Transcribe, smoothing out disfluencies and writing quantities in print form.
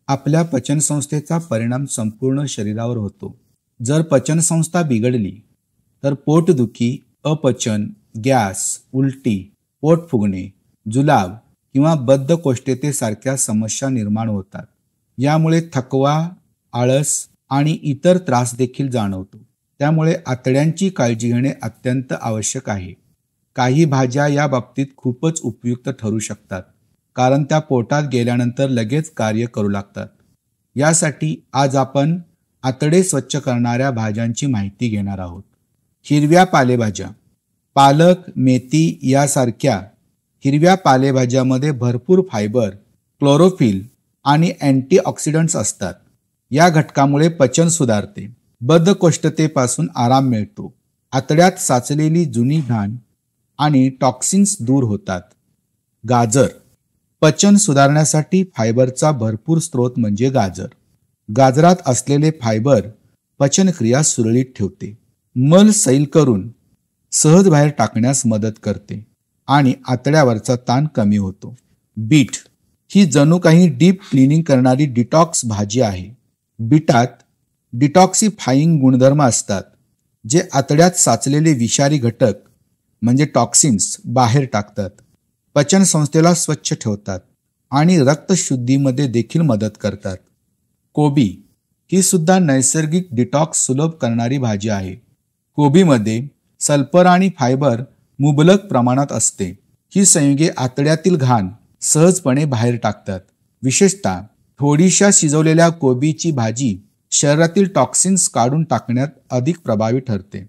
आपल्या पचनसंस्थेचा परिणाम संपूर्ण शरीरावर होतो. जर पचनसंस्था बिघडली तर पोटदुखी, अपचन, गॅस, उलटी, पोट फुगणे, जुलाब किंवा बद्धकोष्ठतेसारख्या समस्या निर्माण होतात. यामुळे थकवा, आळस आणि इतर त्रास देखील जाणवतो. त्यामुळे आतड्यांची काळजी घेणे अत्यंत आवश्यक आहे. काही भाज्या या बाबतीत खूपच उपयुक्त ठरू शकतात, कारण त्या पोटात गेल्यानंतर लगेच कार्य करू लागतात. यासाठी आज आपण आतडे स्वच्छ करणाऱ्या भाज्यांची माहिती घेणार आहोत. हिरव्या पालेभाज्या. पालक, मेथी यासारख्या हिरव्या पालेभाज्यामध्ये भरपूर फायबर, क्लोरोफिल आणि अँटीऑक्सिडंट्स असतात. या घटकामुळे पचन सुधारते, बद्धकोष्ठतेपासून आराम मिळतो, आतड्यात साचलेली जुनी घाण आणि टॉक्सिन्स दूर होतात. गाजर. पचन सुधारण्यासाठी फायबरचा भरपूर स्रोत म्हणजे गाजर. गाजरात असलेले फायबर पचनक्रिया सुरळीत ठेवते, मल सैल करून सहज बाहेर टाकण्यास मदत करते आणि आतड्यावरचा ताण कमी होतो. बीट ही जणू काही डीप क्लिनिंग करणारी डिटॉक्स भाजी आहे. बीटात डिटॉक्सिफाईंग गुणधर्म असतात, जे आतड्यात साचलेले विषारी घटक म्हणजे टॉक्सिन्स बाहेर टाकतात, पचनसंस्थेला स्वच्छ ठेवतात आणि रक्तशुद्धीमध्ये देखील मदत करतात. कोबी ही सुद्धा नैसर्गिक डिटॉक्स सुलभ करणारी भाजी आहे. कोबीमध्ये सल्फर आणि फायबर मुबलक प्रमाणात असते. ही संयुगे आतड्यातील घाण सहजपणे बाहेर टाकतात. विशेषतः थोडीशा शिजवलेल्या कोबीची भाजी शरीरातील टॉक्सिन्स काढून टाकण्यात अधिक प्रभावी ठरते.